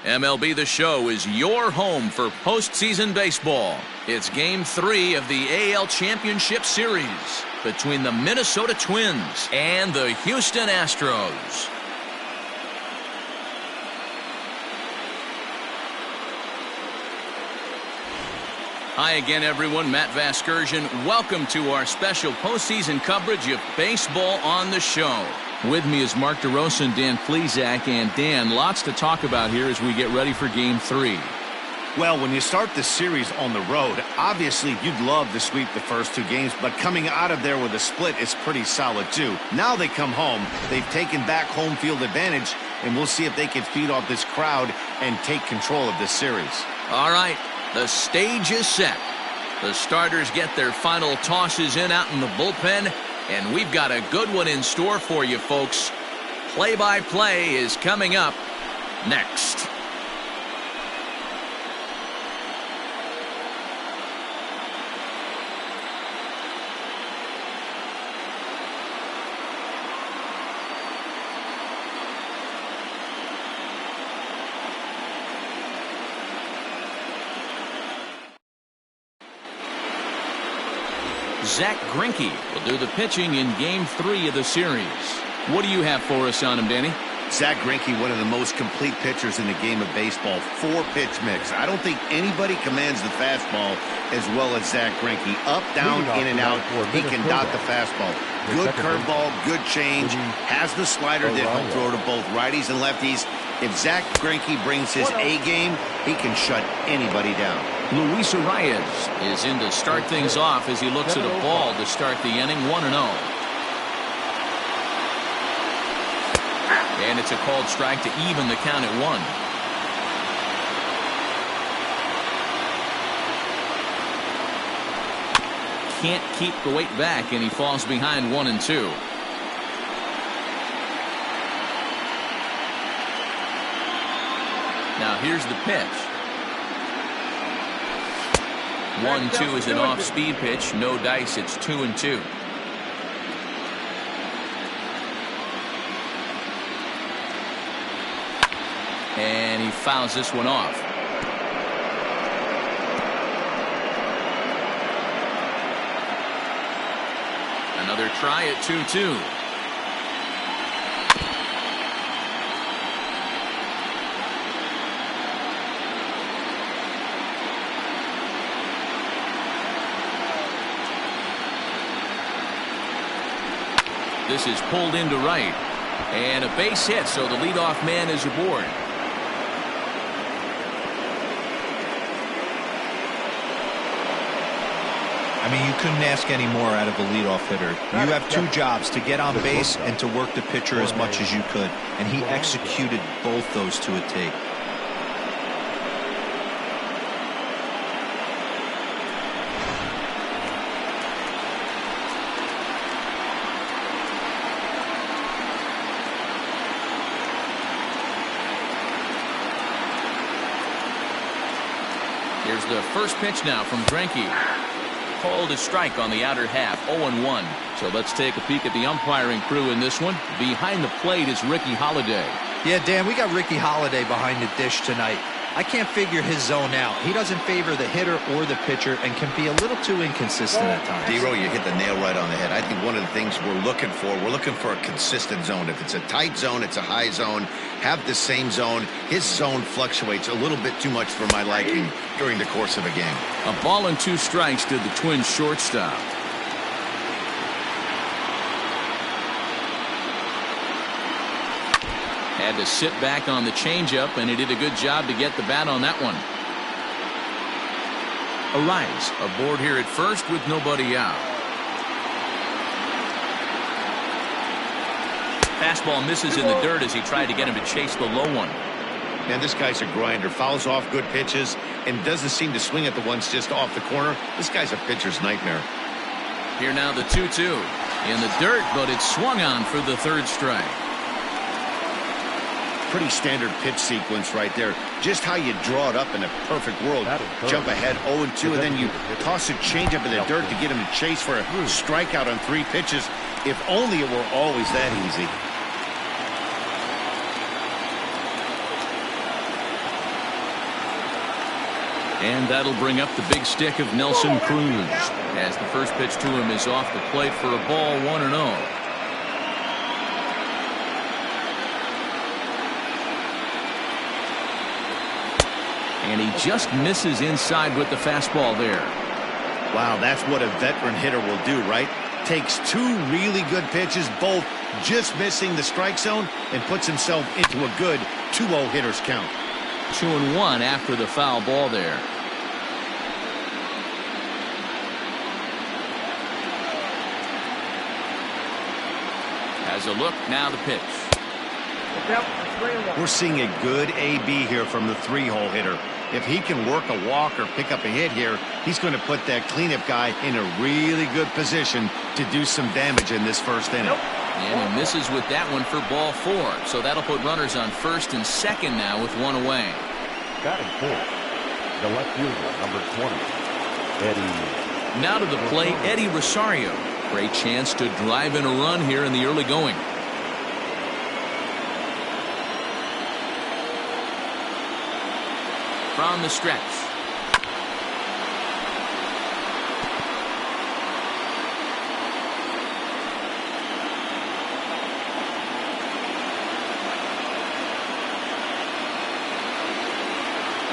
MLB The Show is your home for postseason baseball. It's Game 3 of the AL Championship Series between the Minnesota Twins and the Houston Astros. Hi again, everyone. Matt Vasgersian. Welcome to our special postseason coverage of Baseball on the Show. With me is Mark DeRosa and Dan Plesac. And Dan, lots to talk about here as we get ready for Game 3. Well, when you start the series on the road, obviously you'd love to sweep the first 2 games, but coming out of there with a split is pretty solid too. Now they come home, they've taken back home field advantage, and we'll see if they can feed off this crowd and take control of this series. All right, the stage is set. The starters get their final tosses in out in the bullpen, and we've got a good one in store for you, folks. Play-by-play is coming up next. Zach Greinke will do the pitching in Game 3 of the series. What do you have for us on him, Danny? Zach Greinke, one of the most complete pitchers in the game of baseball. 4-pitch mix. I don't think anybody commands the fastball as well as Zach Greinke. Up, down, in, and out. He can dot the fastball. Good curveball, good change. Has the slider that will throw to both righties and lefties. If Zach Greinke brings his A game, he can shut anybody down. Luis Arias is in to start things off as he looks at a ball to start the inning, 1-0. And it's a called strike to even the count at 1. Can't keep the weight back, and he falls behind 1-2. Now here's the pitch. 1-2 is an off-speed pitch. No dice. It's 2-2. And he fouls this one off. Another try at 2-2. This is pulled into right. And a base hit, so the leadoff man is aboard. I mean, you couldn't ask any more out of a leadoff hitter. You have 2 jobs, to get on base and to work the pitcher as much as you could. And he executed both those to a T. Here's the first pitch now from Greinke. Called a strike on the outer half, 0-1. So let's take a peek at the umpiring crew in this one. Behind the plate is Ricky Holiday. Yeah, Dan, we got Ricky Holiday behind the dish tonight. I can't figure his zone out. He doesn't favor the hitter or the pitcher and can be a little too inconsistent at times. D-Row, you hit the nail right on the head. I think one of the things we're looking for a consistent zone. If it's a tight zone, it's a high zone. Have the same zone. His zone fluctuates a little bit too much for my liking during the course of a game. A ball and 2 strikes to the Twins shortstop. Had to sit back on the changeup, and he did a good job to get the bat on that one. Arias aboard here at first with nobody out. Fastball misses in the dirt as he tried to get him to chase the low one. Man, this guy's a grinder. Fouls off good pitches and doesn't seem to swing at the ones just off the corner. This guy's a pitcher's nightmare. Here now the 2-2 in the dirt, but it's swung on for the 3rd strike. Pretty standard pitch sequence right there. Just how you draw it up in a perfect world. Jump ahead 0-2, and then you toss a changeup in the dirt to get him to chase for a strikeout on 3 pitches. If only it were always that easy. And that'll bring up the big stick of Nelson Cruz, as the first pitch to him is off the plate for a ball, 1-0. And he just misses inside with the fastball there. Wow, that's what a veteran hitter will do, right? Takes two really good pitches, both just missing the strike zone, and puts himself into a good 2-0 hitter's count. 2-1 after the foul ball there. Has a look, now the pitch. We're seeing a good AB here from the 3-hole hitter. If he can work a walk or pick up a hit here, he's going to put that cleanup guy in a really good position to do some damage in this first inning. And he misses with that one for ball 4. So that'll put runners on first and second now with one away. Batting fourth, the left fielder, number 20, Eddie. Now to the plate, Eddie Rosario. Great chance to drive in a run here in the early going. From the stretch.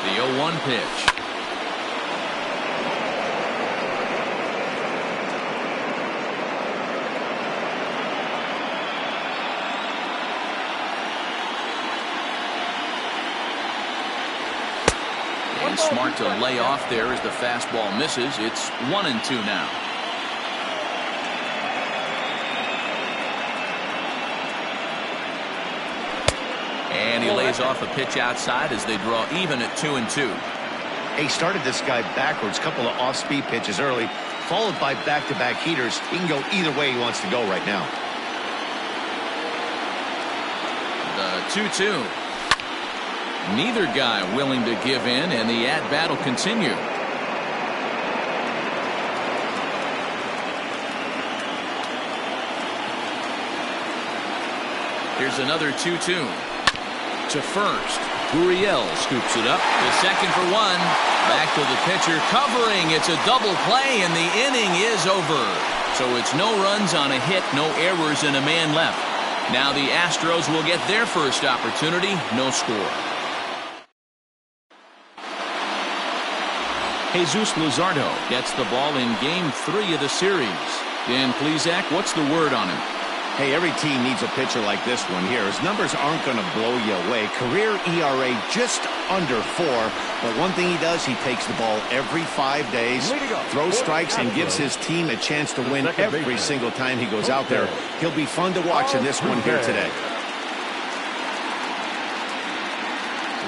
The 0-1 pitch. Smart to lay off there as the fastball misses. It's 1-2 now. And he lays off a pitch outside as they draw even at 2-2. He started this guy backwards, couple of off-speed pitches early, followed by back-to-back heaters. He can go either way he wants to go right now. The 2-2. Neither guy willing to give in, and the at-bat will continue. Here's another 2-2. To first. Gurriel scoops it up to second for one. Back to the pitcher covering. It's a double play, and the inning is over. So it's no runs on a hit, no errors, and a man left. Now the Astros will get their first opportunity. No score. Jesus Luzardo gets the ball in Game 3 of the series. Dan Plesac, what's the word on him? Hey, every team needs a pitcher like this one here. His numbers aren't going to blow you away. Career ERA just under 4. But one thing he does, he takes the ball every 5 days, throws strikes, and gives his team a chance to win every single time he goes out there. He'll be fun to watch in this one here today.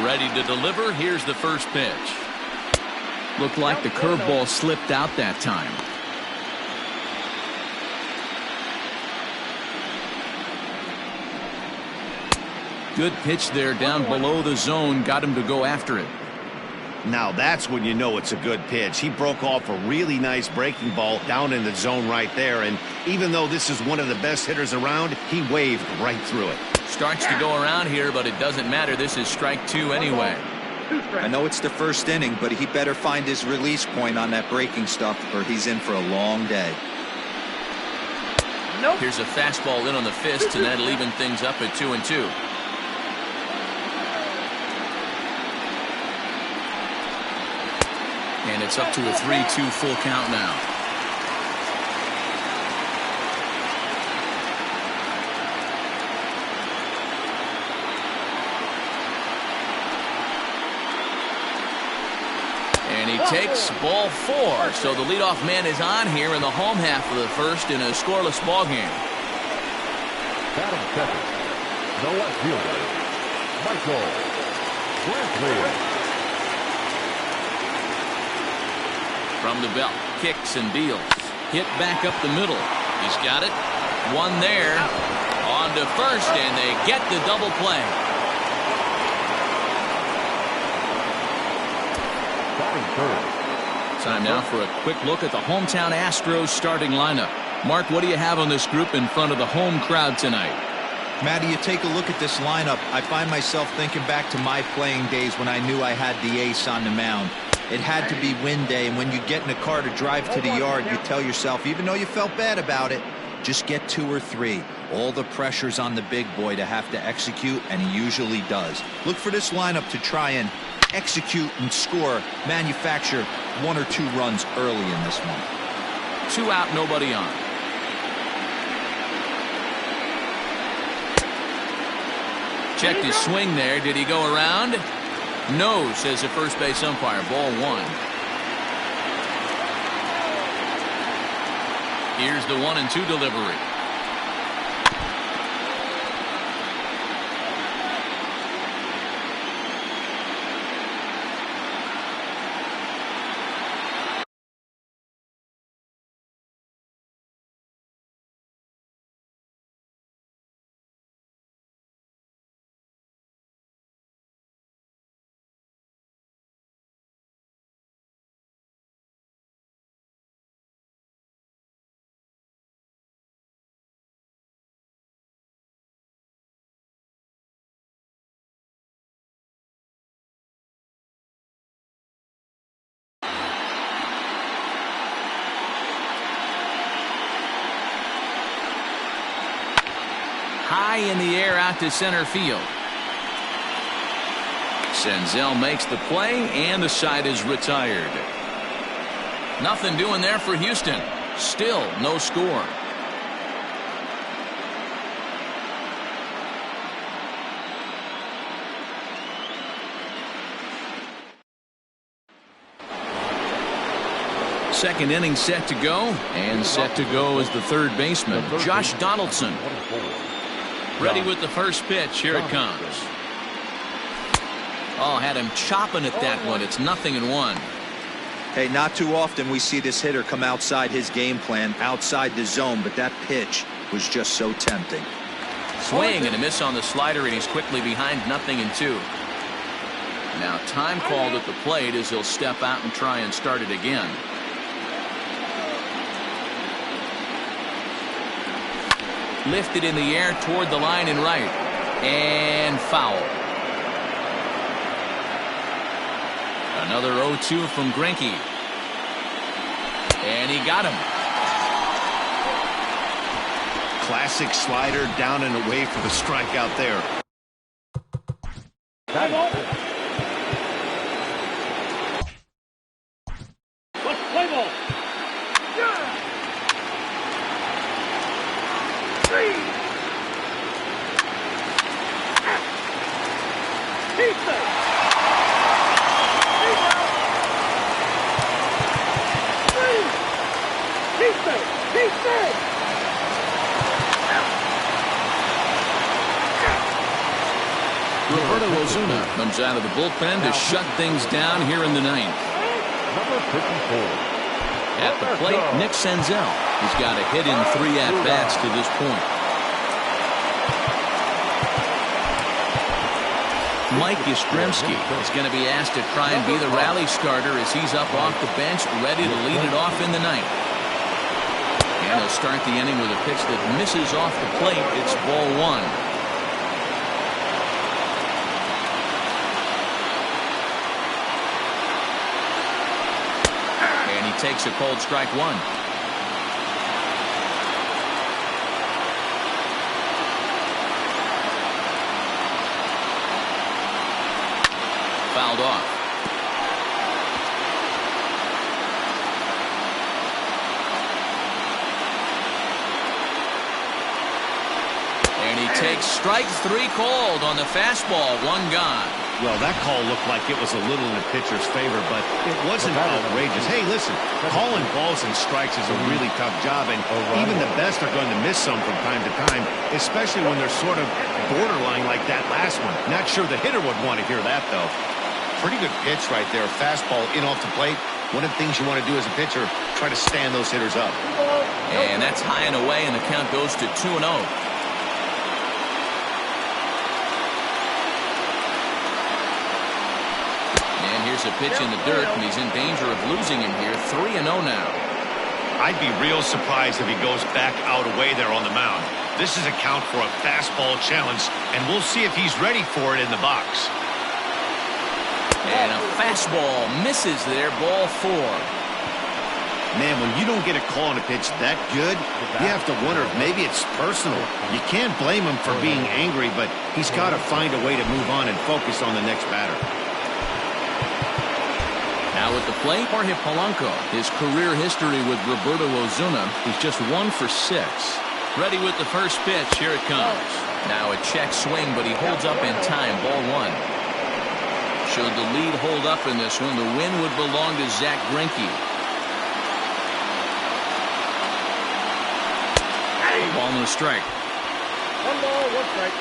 Ready to deliver. Here's the first pitch. Looked like the curveball slipped out that time. Good pitch there down below the zone. Got him to go after it. Now that's when you know it's a good pitch. He broke off a really nice breaking ball down in the zone right there. And even though this is one of the best hitters around, he waved right through it. Starts to go around here, but it doesn't matter. This is strike 2 anyway. I know it's the first inning, but he better find his release point on that breaking stuff or he's in for a long day. Here's a fastball in on the fist, and that'll even things up at 2-2. And it's up to a 3-2 full count now. And he takes ball 4. So the leadoff man is on here in the home half of the first in a scoreless ball game. Batting second, the left fielder, Michael Brantley. From the belt, kicks and deals. Hit back up the middle. He's got it. One there. On to first, and they get the double play. Time now for a quick look at the hometown Astros starting lineup. Mark, what do you have on this group in front of the home crowd tonight? Matty, you take a look at this lineup. I find myself thinking back to my playing days when I knew I had the ace on the mound. It had to be win day, and when you get in a car to drive to the yard, you tell yourself, even though you felt bad about it, just get 2 or 3. All the pressure's on the big boy to have to execute, and he usually does. Look for this lineup to try and execute and score, manufacture 1 or 2 runs early in this one. 2 out, nobody on. Checked his swing there. Did he go around? No, says the first base umpire. Ball 1. Here's the 1-2 delivery. High in the air out to center field. Senzel makes the play, and the side is retired. Nothing doing there for Houston. Still no score. Second inning set to go, and set to go is the third baseman, Josh Donaldson. Ready with the first pitch. Here it comes. Oh, had him chopping at that one. It's 0-1. Hey, not too often we see this hitter come outside his game plan, outside the zone, but that pitch was just so tempting. Swing and a miss on the slider, and he's quickly behind 0-2. Now time called at the plate as he'll step out and try and start it again. Lifted in the air toward the line and right. And foul. Another 0-2 from Greinke. And he got him. Classic slider down and away for the strikeout there. Play ball. Comes out of the bullpen to shut things down here in the 9th. Number 54. At the plate, Nick Senzel. He's got a hit in 3 at-bats to this point. Mike Yastrimsky is going to be asked to try and be the rally starter as he's up off the bench, ready to lead it off in the 9th. And he'll start the inning with a pitch that misses off the plate. It's ball 1. Takes a cold strike 1. Fouled off. And he takes strike 3 called on the fastball. 1 gone. Well, that call looked like it was a little in the pitcher's favor, but it wasn't outrageous. Hey, listen, calling balls and strikes is a really tough job, and even the best are going to miss some from time to time, especially when they're sort of borderline like that last one. Not sure the hitter would want to hear that, though. Pretty good pitch right there. Fastball in off the plate. One of the things you want to do as a pitcher, try to stand those hitters up. And that's high and away, and the count goes to 2-0. Here's a pitch in the dirt, and he's in danger of losing him here. 3-0 now. I'd be real surprised if he goes back out away there on the mound. This is a count for a fastball challenge, and we'll see if he's ready for it in the box. And a Fastball misses there, ball 4. Man, when you don't get a call on a pitch that good, you have to wonder if maybe it's personal. You can't blame him for being angry, but he's got to find a way to move on and focus on the next batter. Now at the plate, Jorge Polanco. His career history with Roberto Ozuna is just 1 for 6. Ready with the first pitch. Here it comes. Now a check swing, but he holds up in time. Ball 1. Should the lead hold up in this one, the win would belong to Zach Greinke. Ball and a strike. 1 ball, 1 strike.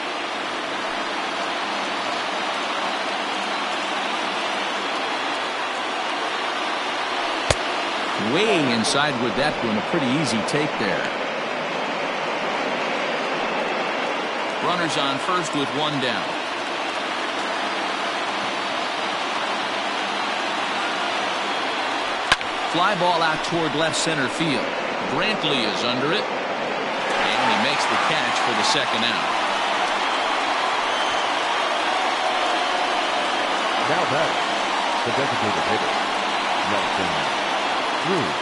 Way inside with that one. A pretty easy take there. Runners on first with 1 down. Fly ball out toward left center field. Brantley is under it. And he makes the catch for the second out. Now back, the designated hitter, Cruz.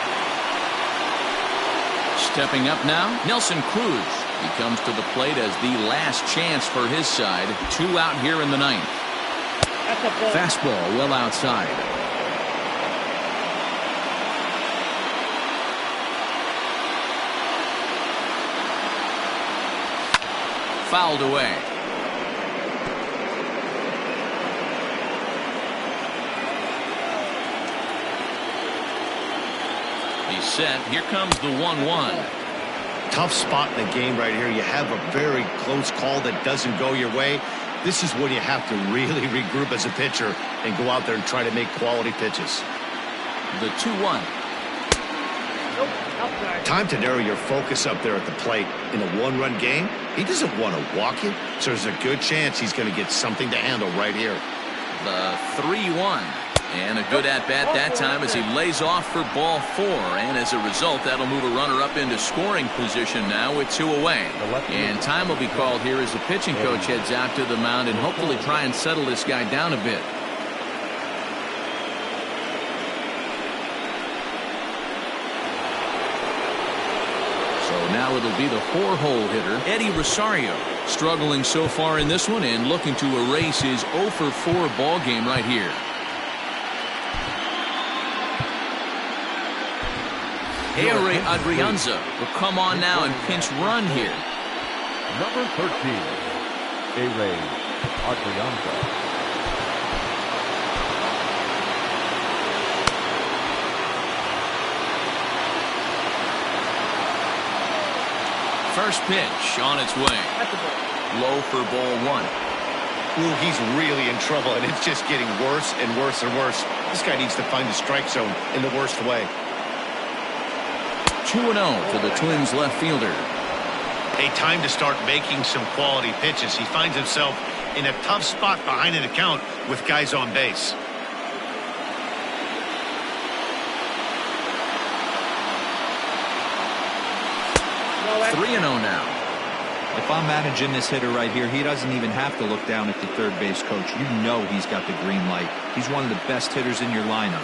Stepping up now, Nelson Cruz. He comes to the plate as the last chance for his side. 2 out here in the 9th. Fastball well outside. Fouled away. He's set. Here comes the 1-1. Tough spot in the game right here. You have a very close call that doesn't go your way. This is when you have to really regroup as a pitcher and go out there and try to make quality pitches. The 2-1. Time to narrow your focus up there at the plate. In a 1-run game, he doesn't want to walk you, so there's a good chance he's going to get something to handle right here. The 3-1. And a good at-bat that time as he lays off for ball 4. And as a result, that'll move a runner up into scoring position now with 2 away. And time will be called here as the pitching coach heads out to the mound and hopefully try and settle this guy down a bit. So now it'll be the 4-hole hitter, Eddie Rosario. Struggling so far in this one and looking to erase his 0 for 4 ball game right here. Ehire Adrianza will come on now and pinch run here. Number 13, Ehire Adrianza. First pitch on its way. Low for ball 1. Ooh, he's really in trouble, and it's just getting worse and worse and worse. This guy needs to find the strike zone in the worst way. 2-0 for the Twins left fielder. A time to start making some quality pitches. He finds himself in a tough spot behind an account with guys on base. No, 3-0 now. If I'm managing this hitter right here, he doesn't even have to look down at the third base coach. You know he's got the green light. He's one of the best hitters in your lineup.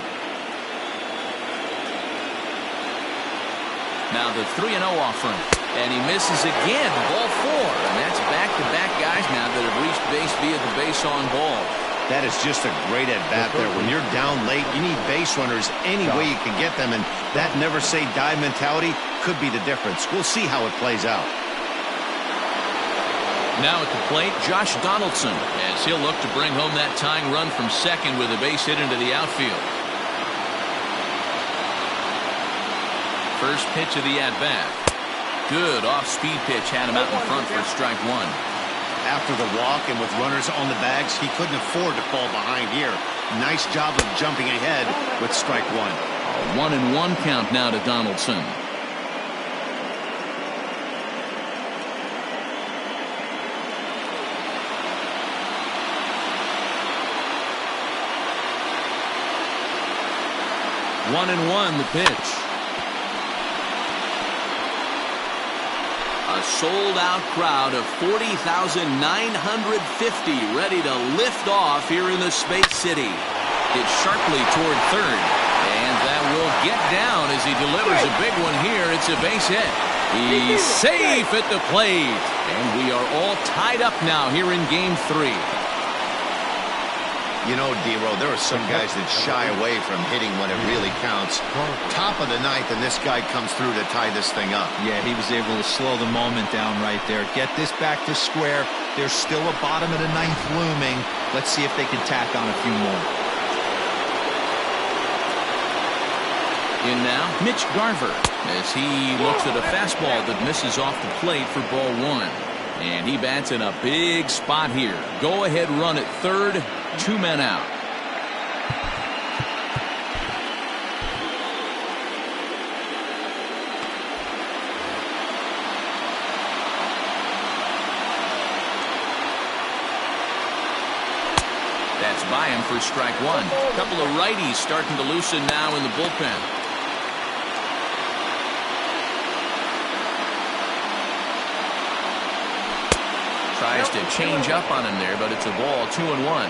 Now the 3-0 offering. And he misses again. Ball 4. And that's back-to-back guys now that have reached base via the base on ball. That is just a great at-bat there. When you're down late, you need base runners any way you can get them. And that never-say-die mentality could be the difference. We'll see how it plays out. Now at the plate, Josh Donaldson, as he'll look to bring home that tying run from second with a base hit into the outfield. First pitch of the at-bat. Good off-speed pitch had him out in front for strike 1. After the walk and with runners on the bags, he couldn't afford to fall behind here. Nice job of jumping ahead with strike 1. A 1-1 count now to Donaldson. One and one, the pitch. A sold-out crowd of 40,950 ready to lift off here in the Space City. Hit sharply toward third. And that will get down as he delivers a big one here. It's a base hit. He's safe at the plate. And we are all tied up now here in Game 3. You know, D-Row, there are some guys that shy away from hitting when it really counts. Top of the ninth, and this guy comes through to tie this thing up. Yeah, he was able to slow the moment down right there. Get this back to square. There's still a bottom of the ninth looming. Let's see if they can tack on a few more. In now, Mitch Garver, as he looks at a fastball that misses off the plate for ball 1. And he bats in a big spot here. Go ahead run at third, 2 men out. That's by him for strike 1. A couple of righties starting to loosen now in the bullpen. Tries to change up on him there, but it's a ball, 2-1.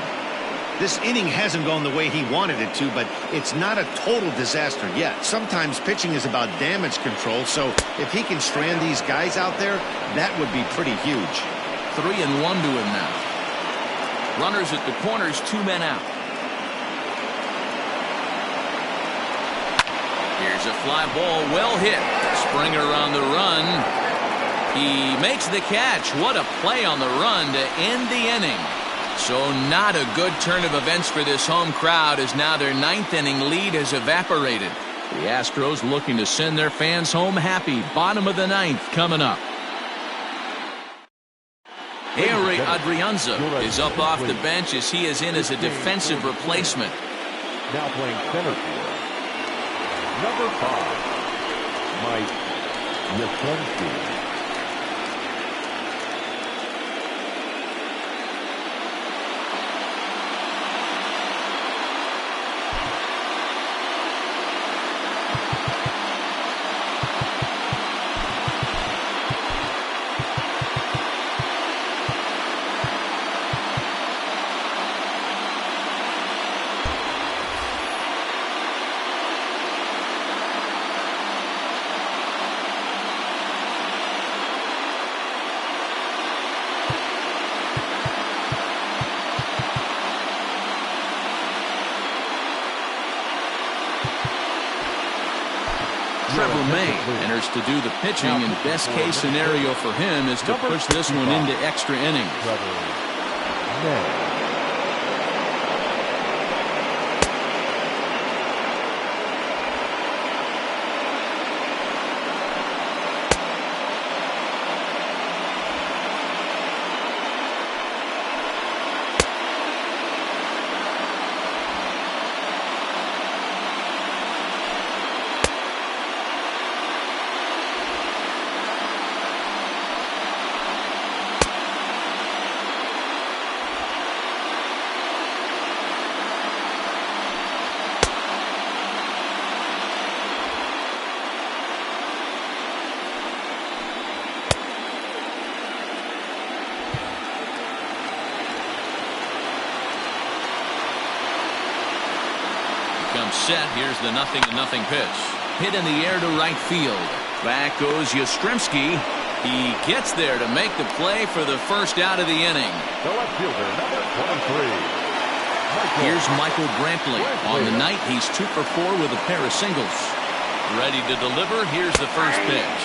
This inning hasn't gone the way he wanted it to, but it's not a total disaster yet. Sometimes pitching is about damage control, so if he can strand these guys out there, that would be pretty huge. 3-1 to him now. Runners at the corners, 2 men out. Here's a fly ball, well hit. Springer on the run. He makes the catch. What a play on the run to end the inning. So not a good turn of events for this home crowd, as now their 9th inning lead has evaporated. The Astros looking to send their fans home happy. Bottom of the 9th coming up. Harry Adrianza is up off the bench as he is in as a defensive replacement. Now playing center field, number 5, Mike Yastrimsky. Enters to do the pitching, and best case scenario for him is to push this one into extra innings. Set. Here's the 0-0 pitch. Hit in the air to right field. Back goes Yastrimsky. He gets there to make the play for the first out of the inning. The left fielder, number 23. Here's Michael Brantley. On the night, he's 2 for 4 with a pair of singles. Ready to deliver. Here's the first pitch.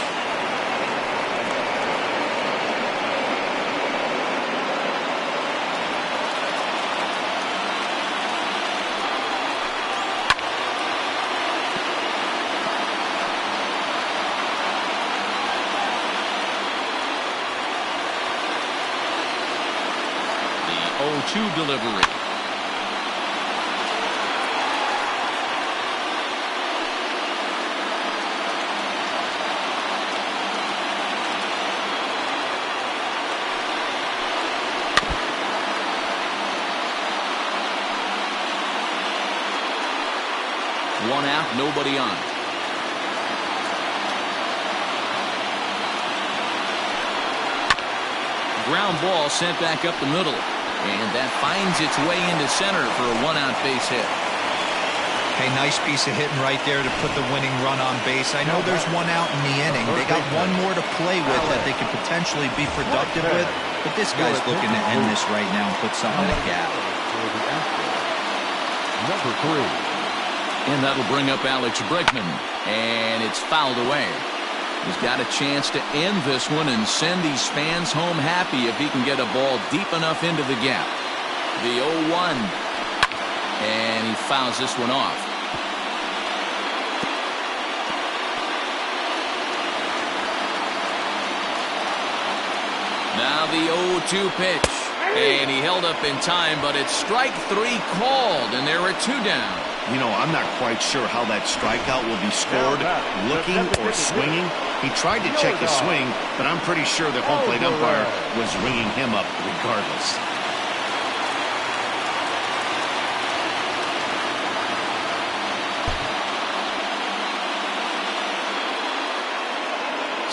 The 0-2 delivery. One out, nobody on. Ground ball sent back up the middle. And that finds its way into center for a 1-out base hit. Hey, nice piece of hitting right there to put the winning run on base. I know there's one out in the inning. They got one more to play with that they could potentially be productive with, but this guy's looking to end this right now and put something in the gap. Number 3. And that'll bring up Alex Bregman, and it's fouled away. He's got a chance to end this one and send these fans home happy if he can get a ball deep enough into the gap. The 0-1, and he fouls this one off. Now the 0-2 pitch, and he held up in time, but it's strike 3 called, and there are 2 down. You know, I'm not quite sure how that strikeout will be scored, looking or swinging. He tried to check his swing, but I'm pretty sure the home plate umpire was ringing him up regardless.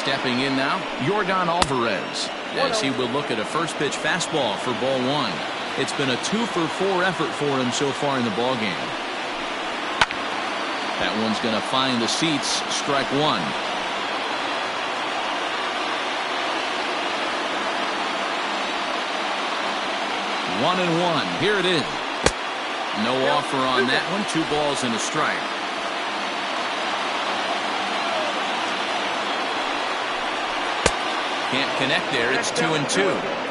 Stepping in now, Yordan Alvarez, as he will look at a first pitch fastball for ball 1. It's been a 2-for-4 effort for him so far in the ballgame. That one's going to find the seats. Strike 1. 1-1. Here it is. No offer on that one. 2 balls and a strike. Can't connect there. It's 2-2.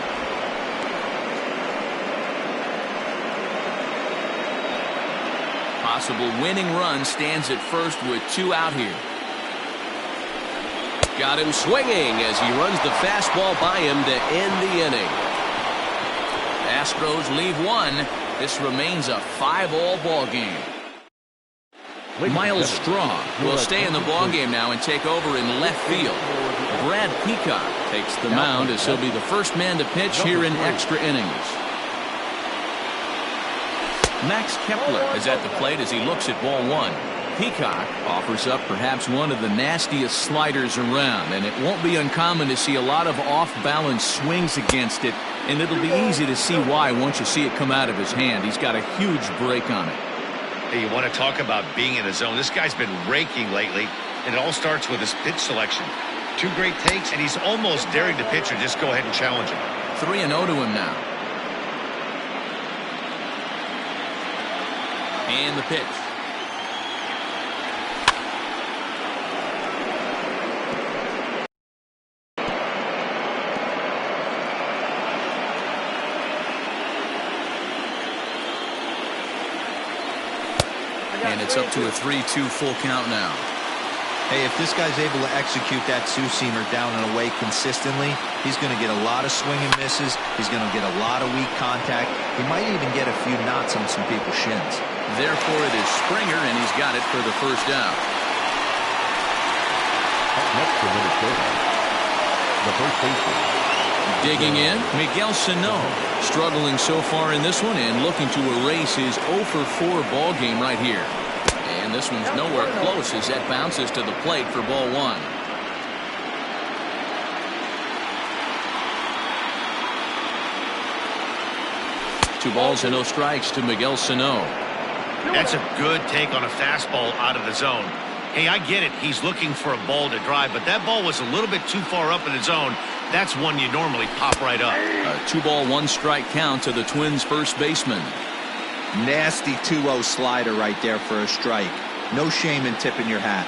Possible winning run stands at first with 2 out here. Got him swinging as he runs the fastball by him to end the inning. Astros leave 1. This remains a 5-all ball game. Miles Straw will stay in the ball game now and take over in left field. Brad Peacock takes the mound as he'll be the first man to pitch here in extra innings. Max Kepler is at the plate as he looks at ball 1. Peacock offers up perhaps one of the nastiest sliders around, and it won't be uncommon to see a lot of off-balance swings against it, and it'll be easy to see why once you see it come out of his hand. He's got a huge break on it. Hey, you want to talk about being in the zone? This guy's been raking lately, and it all starts with his pitch selection. 2 great takes, and he's almost daring the pitcher just go ahead and challenge him. 3-0 to him now. And the pitch. And it's up to a 3-2 full count now. Hey, if this guy's able to execute that 2-seamer down and away consistently, he's going to get a lot of swing and misses. He's going to get a lot of weak contact. He might even get a few knots on some people's shins. Therefore, it is Springer, and he's got it for the first out. Next to Minnesota, the first baseman. Digging in, Miguel Sano, struggling so far in this one and looking to erase his 0-for-4 ball game right here. And this one's nowhere close as that bounces to the plate for ball 1. Two balls and no strikes to Miguel Sano. That's a good take on a fastball out of the zone. Hey, I get it. He's looking for a ball to drive, but that ball was a little bit too far up in the zone. That's one you normally pop right up. A 2-ball, 1-strike count to the Twins' first baseman. Nasty 2-0 slider right there for a strike. No shame in tipping your hat.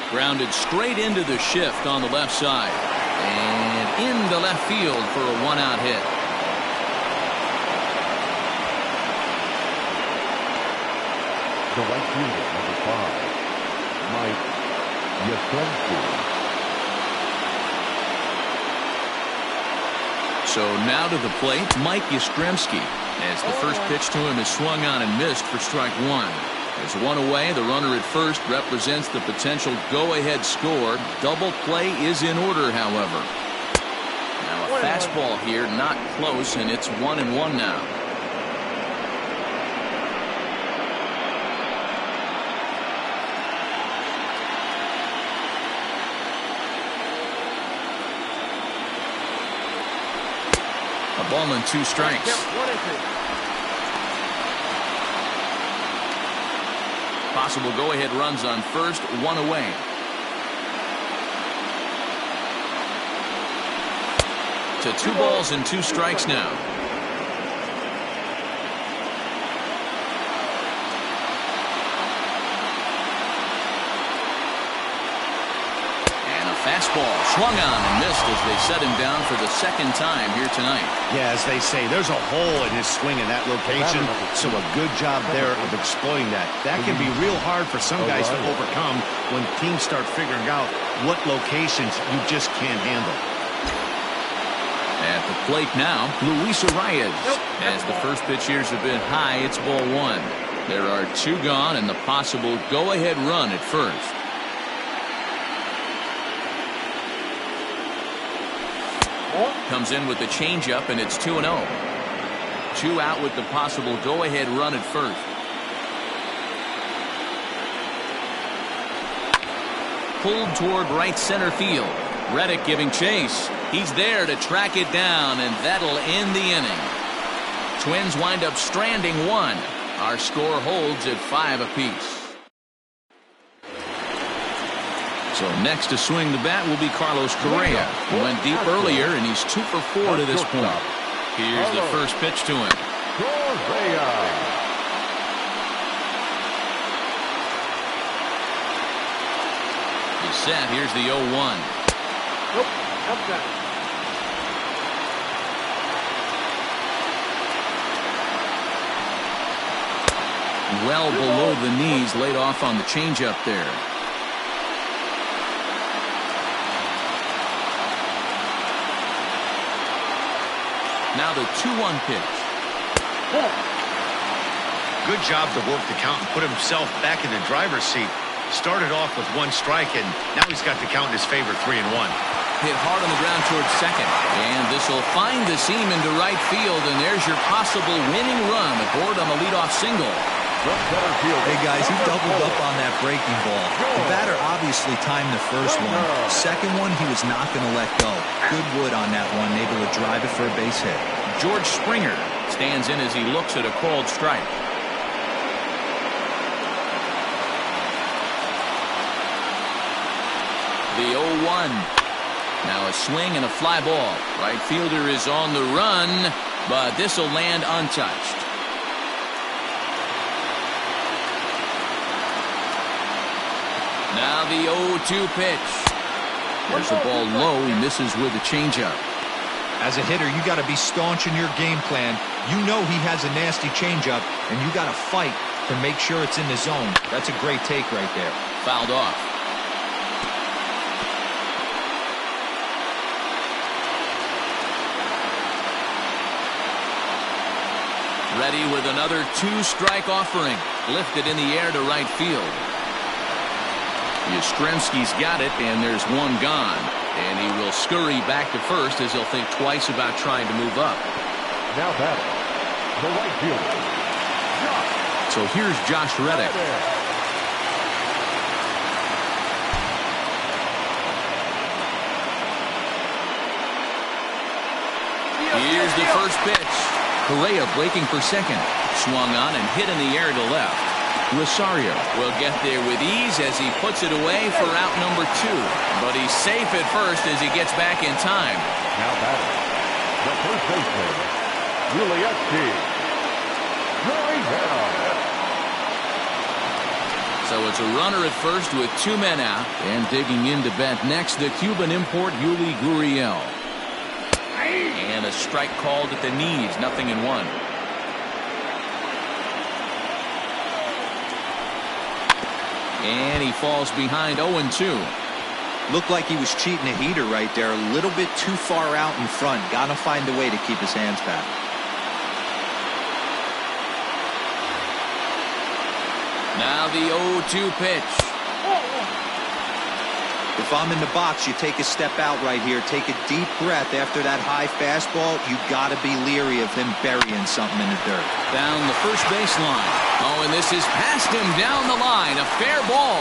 Grounded straight into the shift on the left side. And into left field for a 1-out hit. The right fielder, number 5, Mike Yastrimsky. So now to the plate, Mike Yastrimsky, as the first pitch to him is swung on and missed for strike 1. There's 1 away. The runner at first represents the potential go-ahead score. Double play is in order, however. Now a fastball here, not close, and it's 1-1 now. A ball and 2 strikes. Possible go-ahead runs on first, one away. To 2 balls and 2 strikes now. Fastball swung on and missed as they set him down for the second time here tonight. Yeah, as they say, there's a hole in his swing in that location, so a good job there of exploiting that. That can be real hard for some guys to overcome when teams start figuring out what locations you just can't handle. At the plate now, Luis Arias. As the first pitch here's a bit high, it's ball 1. There are 2 gone and the possible go-ahead run at first. Comes in with the changeup, and it's 2-0. 2 out with the possible go-ahead run at first. Pulled toward right center field. Reddick giving chase. He's there to track it down, and that'll end the inning. Twins wind up stranding 1. Our score holds at 5 apiece. So next to swing the bat will be Carlos Correa, who went deep earlier, and he's 2 for 4 to this point. Here's the first pitch to him. He's set. Here's the 0-1. Well below the knees, laid off on the changeup there. Now the 2-1 pitch. Good job to work the count and put himself back in the driver's seat. Started off with 1 strike, and now he's got the count in his favor, 3-1. Hit hard on the ground towards second. And this will find the seam into right field, and there's your possible winning run aboard on the leadoff single. Hey guys, he doubled up on that breaking ball. The batter obviously timed the first one. Second one, he was not going to let go. Good wood on that one, able to drive it for a base hit. George Springer stands in as he looks at a called strike. The 0-1. Now a swing and a fly ball. Right fielder is on the run, but this will land untouched. Now the 0-2 pitch. There's the ball low. He misses with the changeup. As a hitter, you got to be staunch in your game plan. You know he has a nasty changeup, and you got to fight to make sure it's in the zone. That's a great take right there. Fouled off. Ready with another 2-strike offering. Lifted in the air to right field. Yastrimsky's got it, and there's 1 gone. And he will scurry back to first as he'll think twice about trying to move up. Now batting, the right fielder. So here's Josh Reddick. Here's the first pitch. Correa breaking for second. Swung on and hit in the air to left. Rosario will get there with ease as he puts it away for out number 2. But he's safe at first as he gets back in time. Now batting, the first baseman, Yastrimsky. So it's a runner at first with 2 men out. And digging in to bat next, the Cuban import Yuli Gurriel. And a strike called at the knees, 0-1. And he falls behind 0-2. Looked like he was cheating a heater right there. A little bit too far out in front. Got to find a way to keep his hands back. Now the 0-2 pitch. If I'm in the box, you take a step out right here. Take a deep breath after that high fastball. You got to be leery of him burying something in the dirt. Down the first baseline. Oh, and this is past him down the line. A fair ball.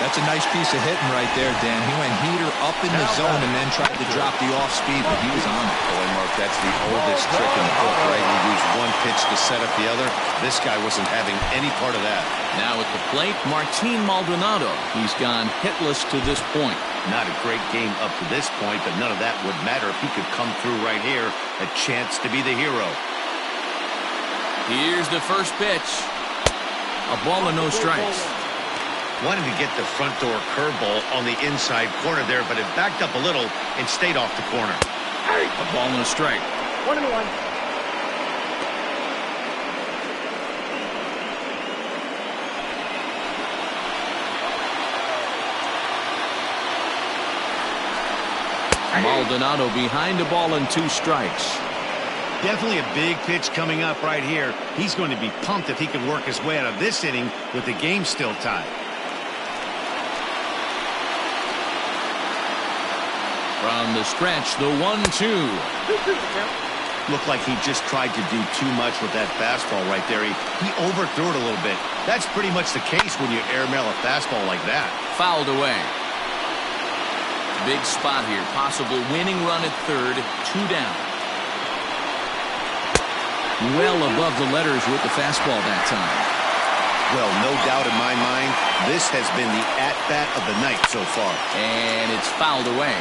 That's a nice piece of hitting right there, Dan. He went heater up in the zone and then tried to drop the off speed, but he was on it. Boy, Mark, that's the oldest trick in the book, right? You use 1 pitch to set up the other. This guy wasn't having any part of that. Now at the plate, Martin Maldonado. He's gone hitless to this point. Not a great game up to this point, but none of that would matter if he could come through right here. A chance to be the hero. Here's the first pitch. A ball and no strikes. Wanted to get the front door curveball on the inside corner there, but it backed up a little and stayed off the corner. A ball and a strike. 1-1. Maldonado behind a ball and 2 strikes. Definitely a big pitch coming up right here. He's going to be pumped if he can work his way out of this inning with the game still tied. From the stretch, the 1-2. Looked like he just tried to do too much with that fastball right there. He overthrew it a little bit. That's pretty much the case when you airmail a fastball like that. Fouled away. Big spot here. Possible winning run at third. 2 down. Well above the letters with the fastball that time. Well, no doubt in my mind, this has been the at-bat of the night so far. And it's fouled away.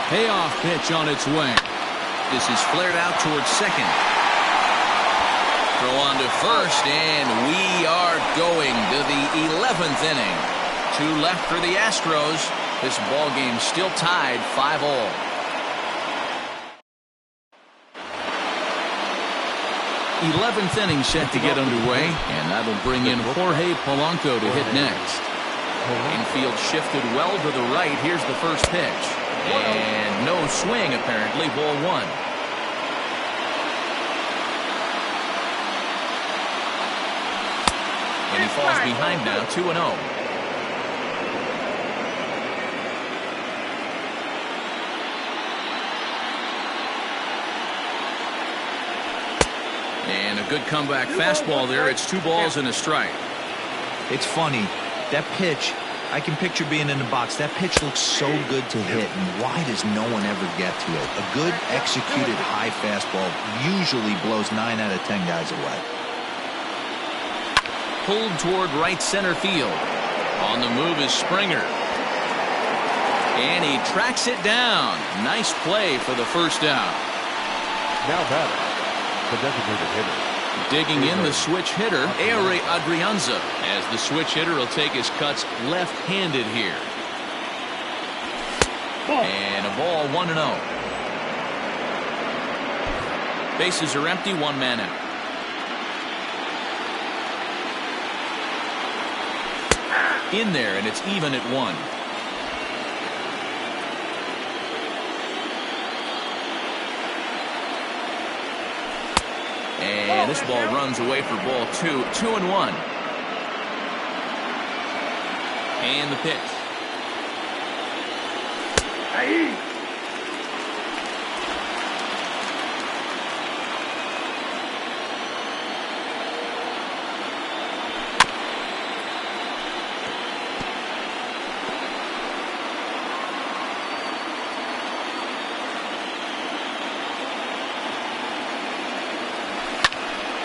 Payoff pitch on its way. This is flared out towards second. Throw on to first, and we are going to the 11th inning. 2 left for the Astros. This ball game still tied 5-all. '11th inning set to get underway, and that'll bring in Jorge Polanco to hit next. Infield shifted well to the right. Here's the first pitch. And no swing, apparently. Ball 1. And he falls behind now, 2-0. And a good comeback fastball there. It's 2 balls and a strike. It's funny. That pitch, I can picture being in the box. That pitch looks so good to hit, and why does no one ever get to it? A good executed high fastball usually blows 9 out of 10 guys away. Pulled toward right center field. On the move is Springer. And he tracks it down. Nice play for the first out. Now batter, the designated hitter. Digging in the switch hitter, Ehire Adrianza, as the switch hitter will take his cuts left-handed here. And a ball, 1-0. Bases are empty, 1 man out. In there, and it's even at 1. And this ball runs away for ball 2. 2-1. And the pitch.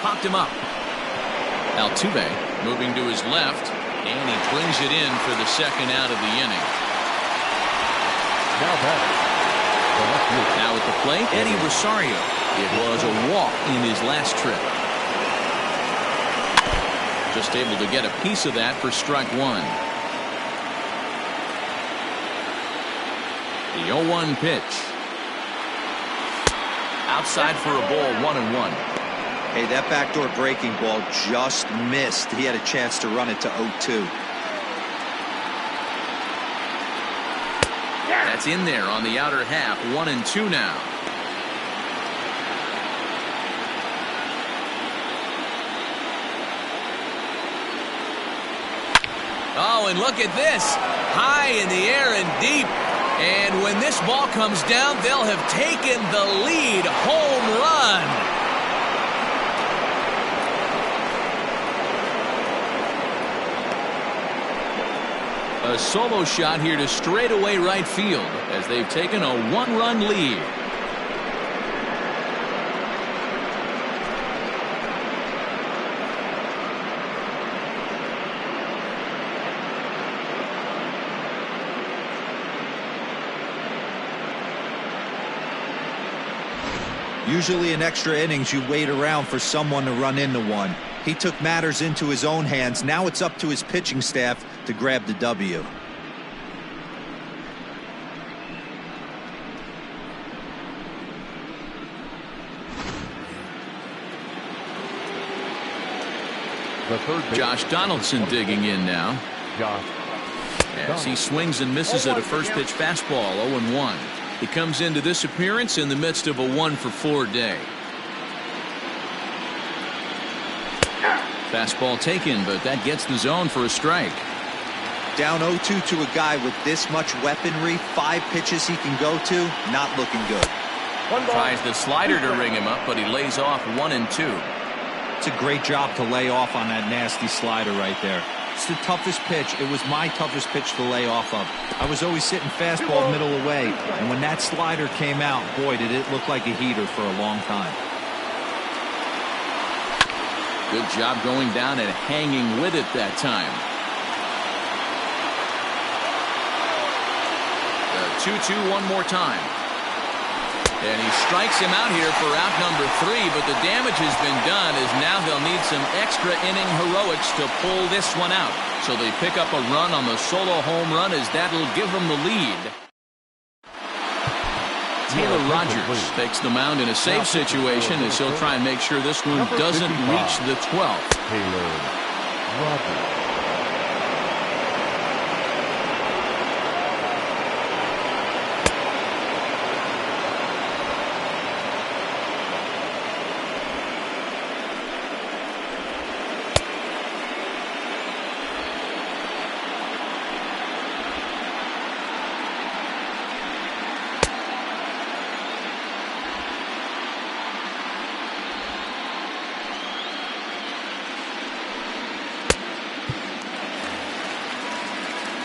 Popped him up. Altuve moving to his left, and he brings it in for the second out of the inning. Now batter, the left fielder. Now at the plate, Eddie Rosario. It was a walk in his last trip. Just able to get a piece of that for strike 1. The 0-1 pitch. Outside for a ball, 1-1. Hey, that backdoor breaking ball just missed. He had a chance to run it to 0-2. That's in there on the outer half. 1-2 now. Oh, and look at this. High in the air and deep. And when this ball comes down, they'll have taken the lead. Home run. A solo shot here to straightaway right field as they've taken a one-run lead. Usually in extra innings, you wait around for someone to run into one. He took matters into his own hands. Now it's up to his pitching staff to grab the W. Josh Donaldson digging in now. As he swings and misses at a first pitch fastball, 0-1. He comes into this appearance in the midst of a 1-for-4 day. Fastball taken, but that gets the zone for a strike. Down 0-2 to a guy with this much weaponry, 5 pitches he can go to, not looking good. Tries the slider to ring him up, but he lays off 1 and 2. It's a great job to lay off on that nasty slider right there. It's the toughest pitch. It was my toughest pitch to lay off of. I was always sitting fastball middle away, and when that slider came out, boy, did it look like a heater for a long time. Good job going down and hanging with it that time. The 2-2 one more time. And he strikes him out here for out number 3, but the damage has been done as now they'll need some extra inning heroics to pull this one out. So they pick up a run on the solo home run as that'll give them the lead. Taylor Rogers takes the mound in a safe situation as he'll try and make sure this one doesn't reach the 12th. Taylor Rogers.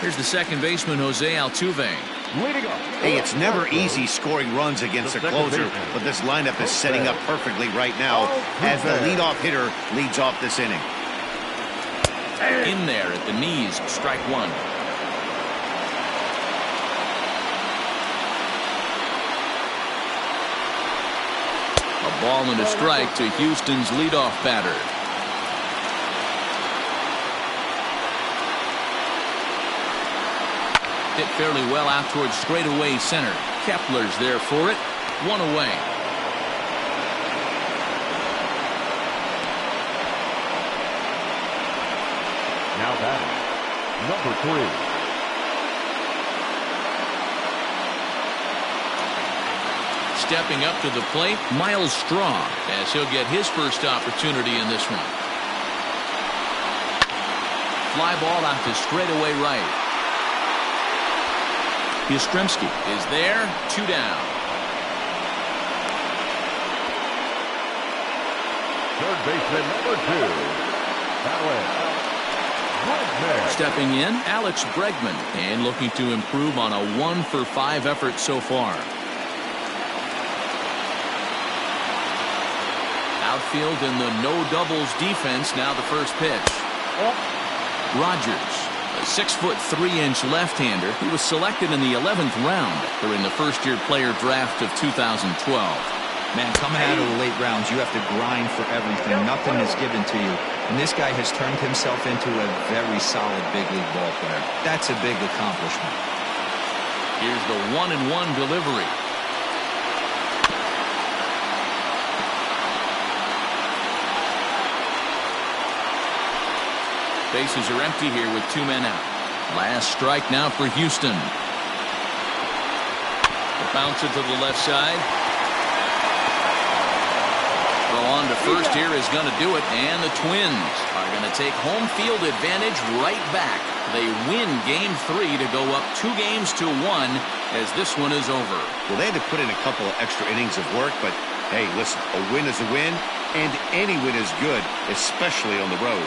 Here's the second baseman, Jose Altuve. Hey, it's never easy scoring runs against a closer, but this lineup is setting up perfectly right now as the leadoff hitter leads off this inning. In there at the knees, strike 1. A ball and a strike to Houston's leadoff batter. Hit fairly well out towards straightaway center. Kepler's there for it. 1 away. Now batting, number 3. Stepping up to the plate, Miles Straw, as he'll get his first opportunity in this one. Fly ball out to straightaway right. Yastrimsky is there, 2 down. Third baseman, number 2, Alex Bregman. Stepping in, Alex Bregman, and looking to improve on a 1-for-5 effort so far. Outfield in the no doubles defense, now the first pitch. Rogers. A 6'3" left-hander who was selected in the 11th round during the first-year player draft of 2012. Man, coming out of the late rounds, you have to grind for everything. Nothing is given to you. And this guy has turned himself into a very solid big league ball player. That's a big accomplishment. Here's the 1-1 delivery. Bases are empty here with 2 men out. Last strike now for Houston. The bouncer to the left side. Throw on to first here is going to do it, and the Twins are going to take home field advantage right back. They win Game 3 to go up 2 games to 1 as this one is over. Well, they had to put in a couple of extra innings of work, but hey, listen, a win is a win, and any win is good, especially on the road.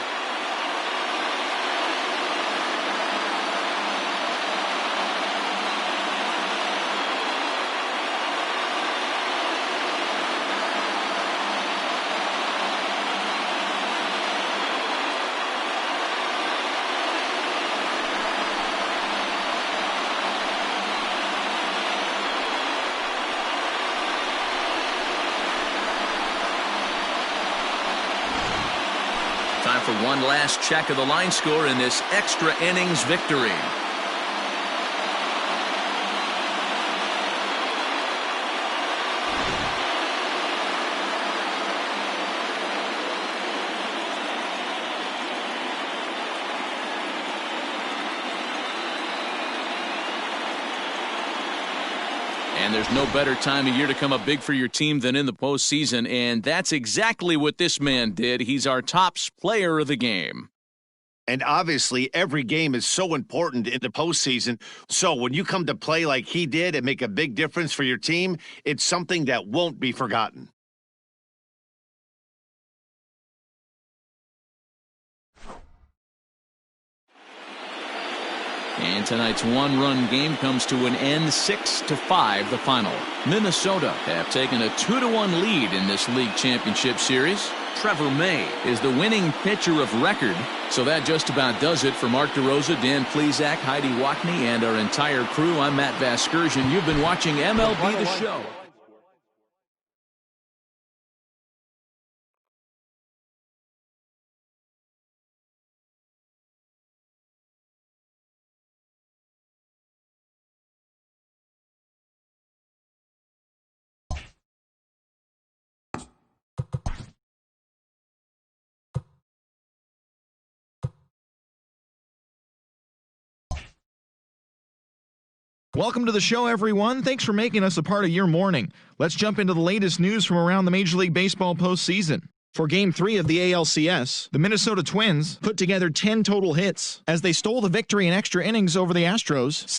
for one last check of the line score in this extra innings victory. And there's no better time of year to come up big for your team than in the postseason, and that's exactly what this man did. He's our top player of the game. And obviously, every game is so important in the postseason. So when you come to play like he did and make a big difference for your team, it's something that won't be forgotten. And tonight's one-run game comes to an end, 6-5 the final. Minnesota have taken a 2-1 lead in this league championship series. Trevor May is the winning pitcher of record. So that just about does it for Mark DeRosa, Dan Plesac, Heidi Wackney, and our entire crew. I'm Matt Vasgersian. You've been watching MLB The Show. Welcome to the show, everyone. Thanks for making us a part of your morning. Let's jump into the latest news from around the Major League Baseball postseason. For Game 3 of the ALCS, the Minnesota Twins put together 10 total hits as they stole the victory in extra innings over the Astros.